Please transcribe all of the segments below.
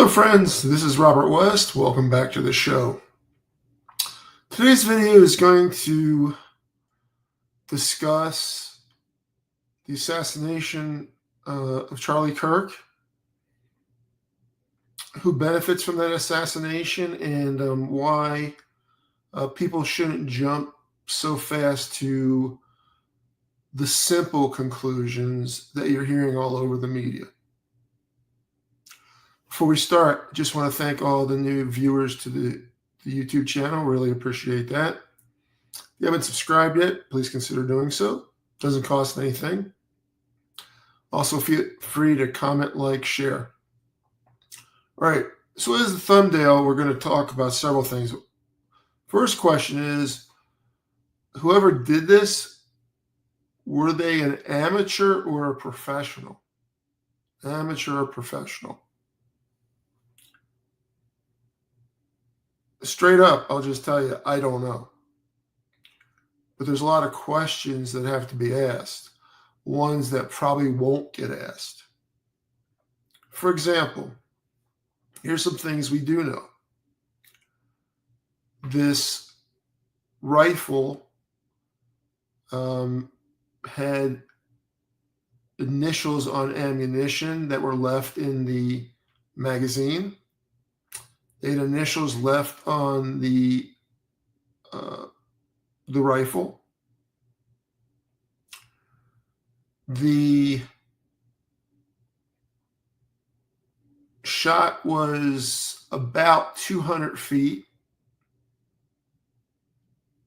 Hello friends, this is Robert West. Welcome back to the show. Today's video is going to discuss the assassination of Charlie Kirk, who benefits from that assassination, and why people shouldn't jump so fast to the simple conclusions that you're hearing all over the media. Before we start, I just want to thank all the new viewers to the YouTube channel. Really appreciate that. If you haven't subscribed yet, please consider doing so. Doesn't cost anything. Also, feel free to comment, like, share. All right, so as the thumbnail, we're going to talk about several things. First question is, whoever did this, were they an amateur or a professional? Amateur or professional? Straight up, I'll just tell you, I don't know. But there's a lot of questions that have to be asked, ones that probably won't get asked. For example, here's some things we do know. This rifle had initials on ammunition that were left in the magazine. They had initials left on the rifle. The shot was about 200 feet.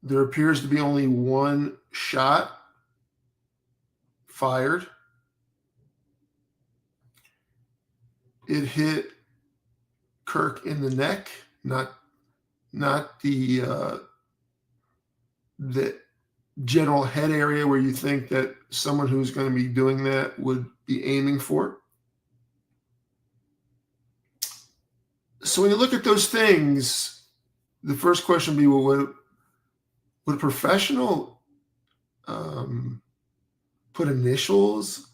There appears to be only one shot fired. It hit Kirk in the neck, not the general head area where you think that someone who's going to be doing that would be aiming for. So when you look at those things, the first question would be, well, would a professional put initials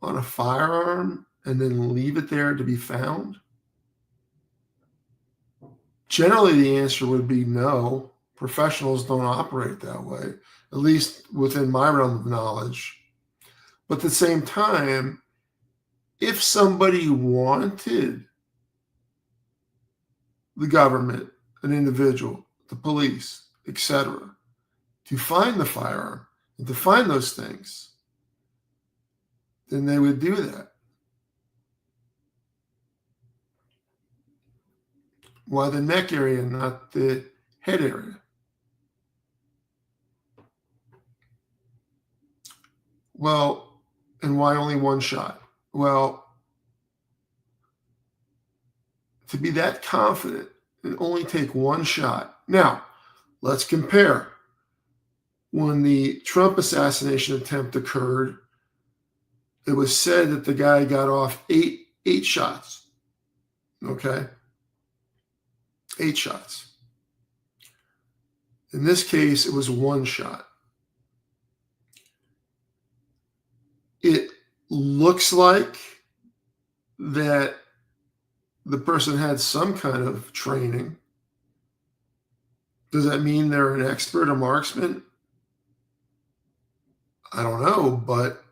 on a firearm and then leave it there to be found? Generally, the answer would be no. Professionals don't operate that way, at least within my realm of knowledge. But at the same time, if somebody wanted the government, an individual, the police, etc., to find the firearm and to find those things, then they would do that. Why the neck area, not the head area? Well, and why only one shot? Well, to be that confident and only take one shot. Now, let's compare. When the Trump assassination attempt occurred, it was said that the guy got off eight shots. Okay? 8 shots. In this case, it was one shot. It looks like that the person had some kind of training. Does that mean they're an expert, a marksman? I don't know, but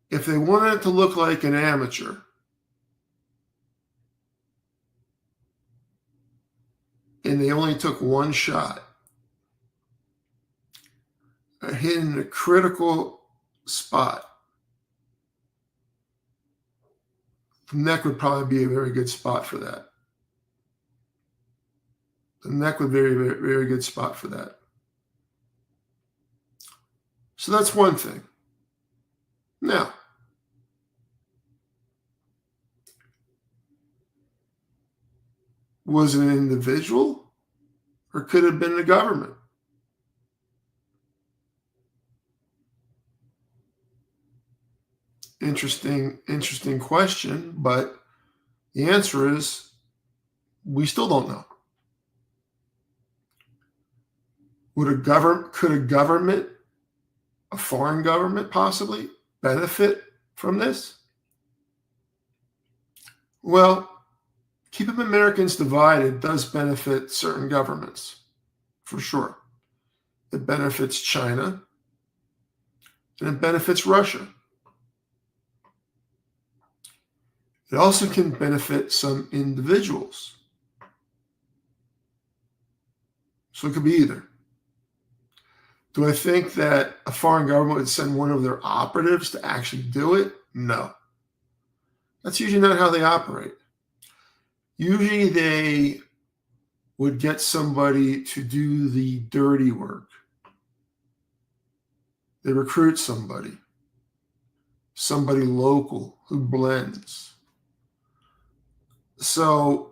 if they wanted it to look like an amateur, and they only took one shot, hitting a critical spot, the neck would probably be a very good spot for that. The neck would be a very, very, very good spot for that. So that's one thing. Now, was it an individual, or could it have been the government? Interesting question, but the answer is we still don't know. Could a government, a foreign government possibly, benefit from this? Well, keeping Americans divided does benefit certain governments, for sure. It benefits China, and it benefits Russia. It also can benefit some individuals. So it could be either. Do I think that a foreign government would send one of their operatives to actually do it? No. That's usually not how they operate. Usually they would get somebody to do the dirty work. They recruit somebody local who blends. So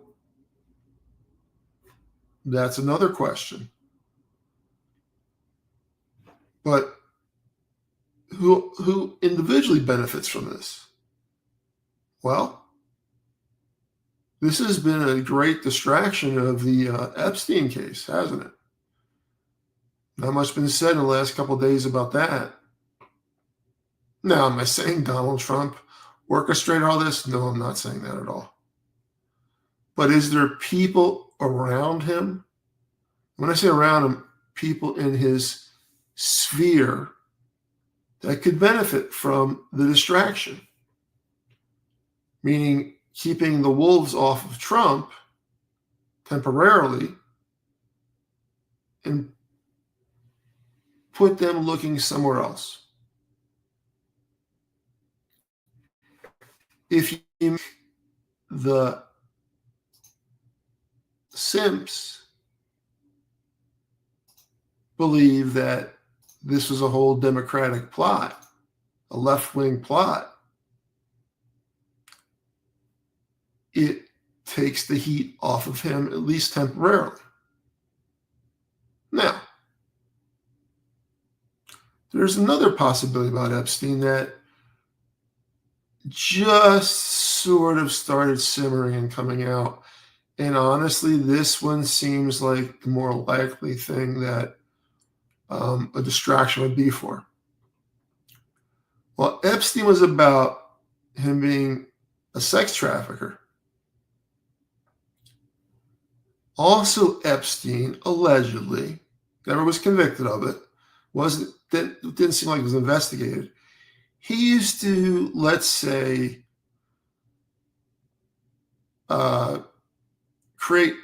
that's another question. But who individually benefits from this? Well, this has been a great distraction of the Epstein case, hasn't it? Not much been said in the last couple of days about that. Now, am I saying Donald Trump orchestrated all this? No, I'm not saying that at all. But is there people around him? When I say around him, people in his sphere that could benefit from the distraction, meaning keeping the wolves off of Trump temporarily and put them looking somewhere else. If you the simps believe that this was a whole Democratic plot, a left-wing plot, it takes the heat off of him, at least temporarily. Now, there's another possibility about Epstein that just sort of started simmering and coming out. And honestly, this one seems like the more likely thing that a distraction would be for. Well, Epstein was about him being a sex trafficker. Also, Epstein allegedly never was convicted of it. Didn't seem like it was investigated. He used to, let's say, create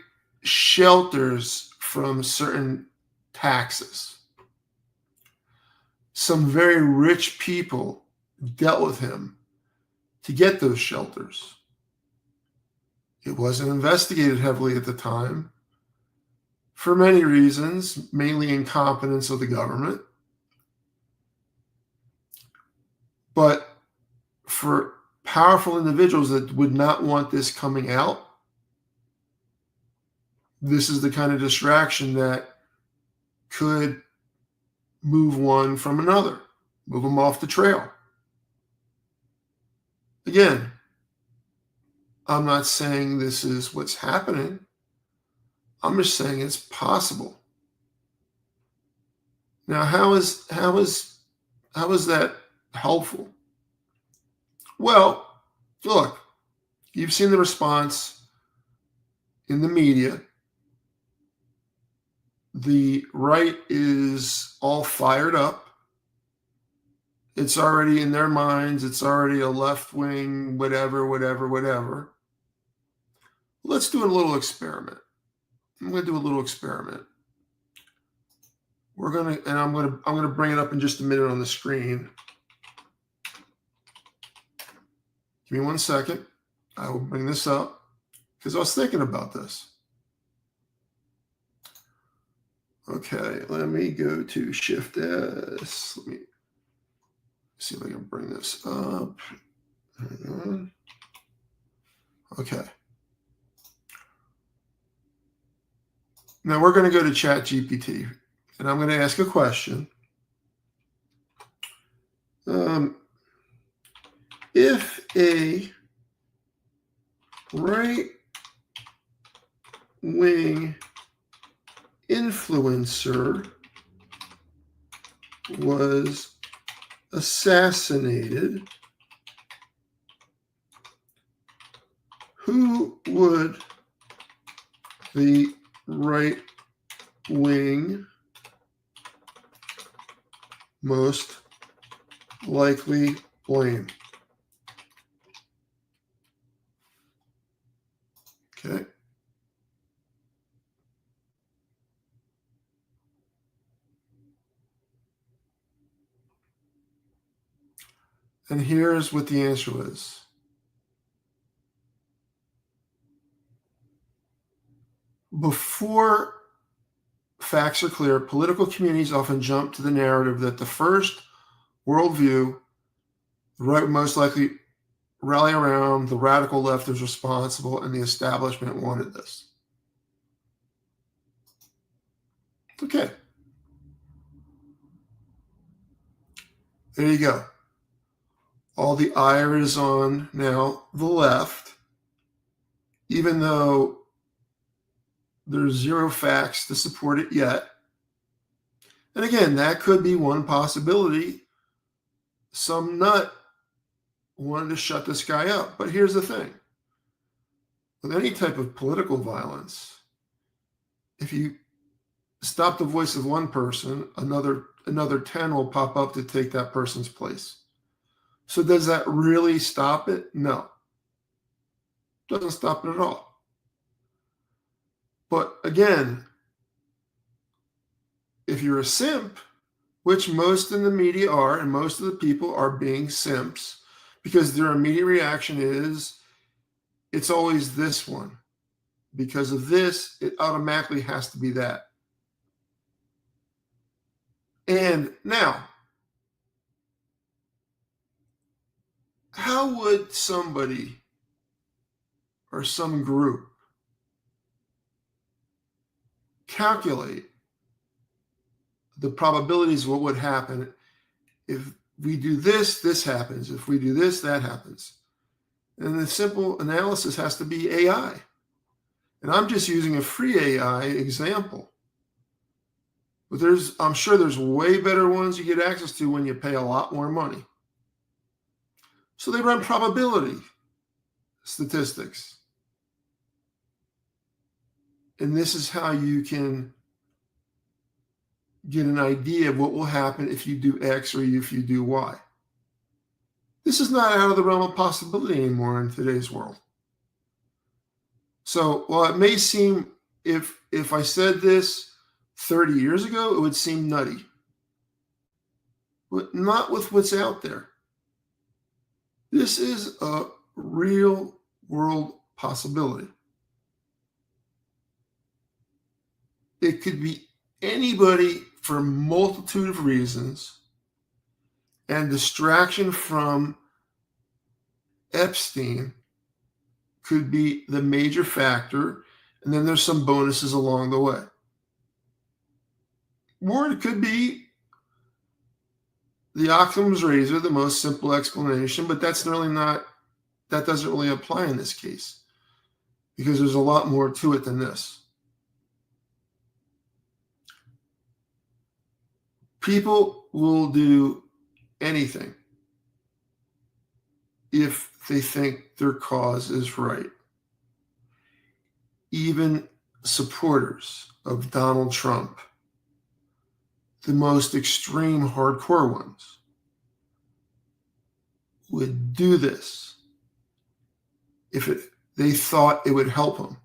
shelters from certain taxes. Some very rich people dealt with him to get those shelters. It wasn't investigated heavily at the time for many reasons, mainly incompetence of the government. But for powerful individuals that would not want this coming out, this is the kind of distraction that could move one from another, move them off the trail. Again, I'm not saying this is what's happening. I'm just saying it's possible. Now, how is that helpful? Well, look, you've seen the response in the media. The right is all fired up. It's already in their minds. It's already a left-wing, whatever. Let's do a little experiment. I'm going to do a little experiment. I'm going to bring it up in just a minute on the screen. Give me 1 second. I will bring this up because I was thinking about this. Okay, let me go to Shift S. Let me see if I can bring this up. Hang on. Okay. Now we're going to go to ChatGPT, and I'm going to ask a question. If a right-wing influencer was assassinated, Who would the right wing most likely blame? Okay. And here's what the answer was. Before facts are clear, political communities often jump to the narrative that the first worldview, the right would most likely rally around, the radical left is responsible, and the establishment wanted this. Okay. There you go. All the ire is on now the left, even though there's zero facts to support it yet. And again, that could be one possibility. Some nut wanted to shut this guy up. But here's the thing. With any type of political violence, if you stop the voice of one person, another 10 will pop up to take that person's place. So does that really stop it? No. Doesn't stop it at all. But again, if you're a simp, which most in the media are, and most of the people are being simps, because their immediate reaction is, it's always this one. Because of this, it automatically has to be that. And now, how would somebody or some group calculate the probabilities of what would happen if we do this, this happens. If we do this, that happens. And the simple analysis has to be AI. And I'm just using a free AI example. But I'm sure there's way better ones you get access to when you pay a lot more money. So they run probability statistics. And this is how you can get an idea of what will happen if you do X or if you do Y. This is not out of the realm of possibility anymore in today's world. So while it may seem, if I said this 30 years ago, it would seem nutty. But not with what's out there. This is a real world possibility. It could be anybody for a multitude of reasons, and distraction from Epstein could be the major factor, and then there's some bonuses along the way. Or it could be the Occam's razor, the most simple explanation, but that doesn't really apply in this case, because there's a lot more to it than this. People will do anything if they think their cause is right. Even supporters of Donald Trump, the most extreme hardcore ones, would do this if they thought it would help him.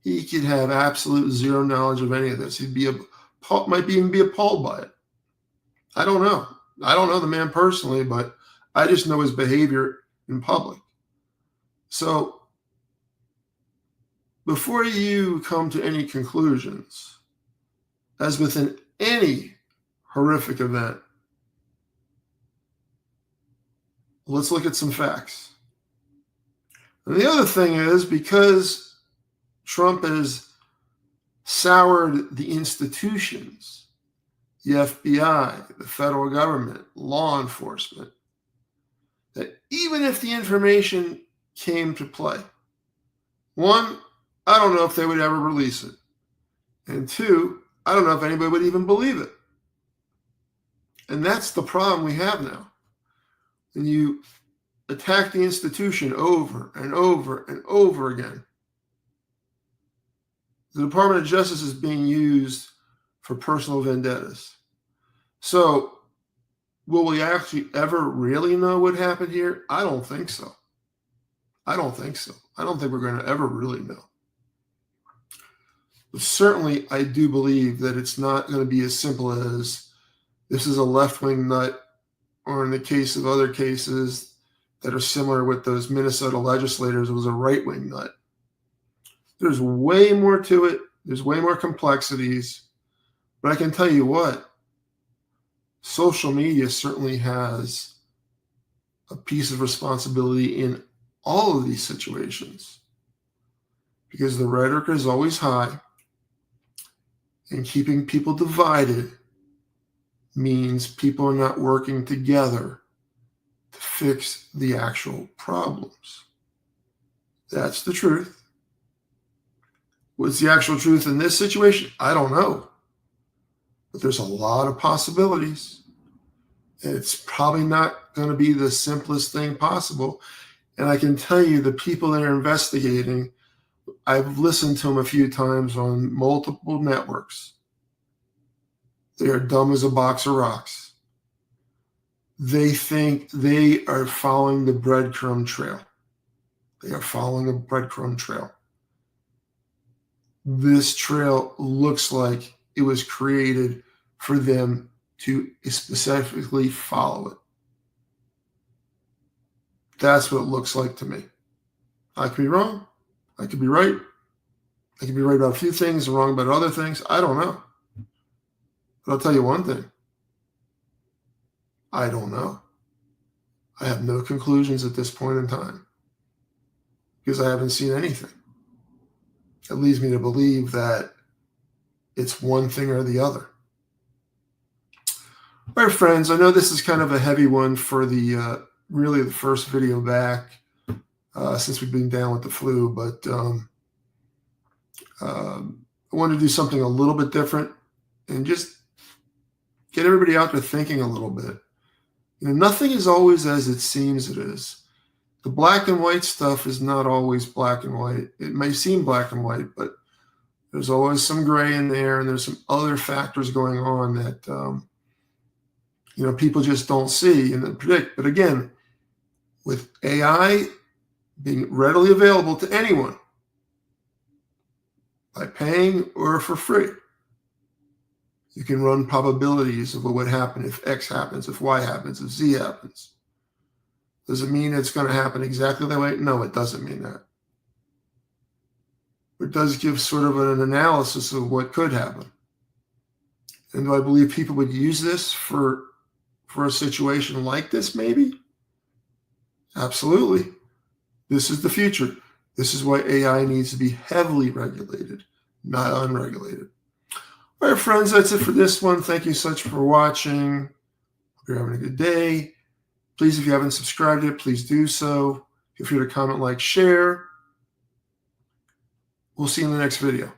He could have absolute zero knowledge of any of this. Might even be appalled by it. I don't know. I don't know the man personally, but I just know his behavior in public. So before you come to any conclusions, as within any horrific event, let's look at some facts. And the other thing is, because Trump has soured the institutions, the FBI, the federal government, law enforcement, that even if the information came to play, one, I don't know if they would ever release it. And two, I don't know if anybody would even believe it. And that's the problem we have now. When you attack the institution over and over and over again. The Department of Justice is being used for personal vendettas. So, will we actually ever really know what happened here? I don't think so. I don't think so. I don't think we're going to ever really know. But certainly, I do believe that it's not going to be as simple as this is a left-wing nut, or in the case of other cases that are similar with those Minnesota legislators, it was a right-wing nut. There's way more to it. There's way more complexities. But I can tell you what, social media certainly has a piece of responsibility in all of these situations, because the rhetoric is always high, and keeping people divided means people are not working together to fix the actual problems. That's the truth. What's the actual truth in this situation? I don't know. But there's a lot of possibilities. It's probably not going to be the simplest thing possible. And I can tell you the people that are investigating, I've listened to them a few times on multiple networks. They are dumb as a box of rocks. They think they are following the breadcrumb trail. They are following a breadcrumb trail. This trail looks like it was created for them to specifically follow it. That's what it looks like to me. I could be wrong. I could be right. I could be right about a few things and wrong about other things. I don't know. But I'll tell you one thing. I don't know. I have no conclusions at this point in time because I haven't seen anything. It leads me to believe that it's one thing or the other. All right, friends, I know this is kind of a heavy one for the really the first video back since we've been down with the flu, but I wanted to do something a little bit different and just get everybody out there thinking a little bit. You know, nothing is always as it seems it is. The black and white stuff is not always black and white. It may seem black and white, but there's always some gray in there, and there's some other factors going on that people just don't see and predict. But again, with AI being readily available to anyone by paying or for free, you can run probabilities of what would happen if X happens, if Y happens, if Z happens. Does it mean it's going to happen exactly that way? No, it doesn't mean that. It does give sort of an analysis of what could happen. And do I believe people would use this for a situation like this, maybe? Absolutely. This is the future. This is why AI needs to be heavily regulated, not unregulated. All right, friends, that's it for this one. Thank you so much for watching. Hope you're having a good day. Please, if you haven't subscribed yet, please do so. Feel free to comment, like, share. We'll see you in the next video.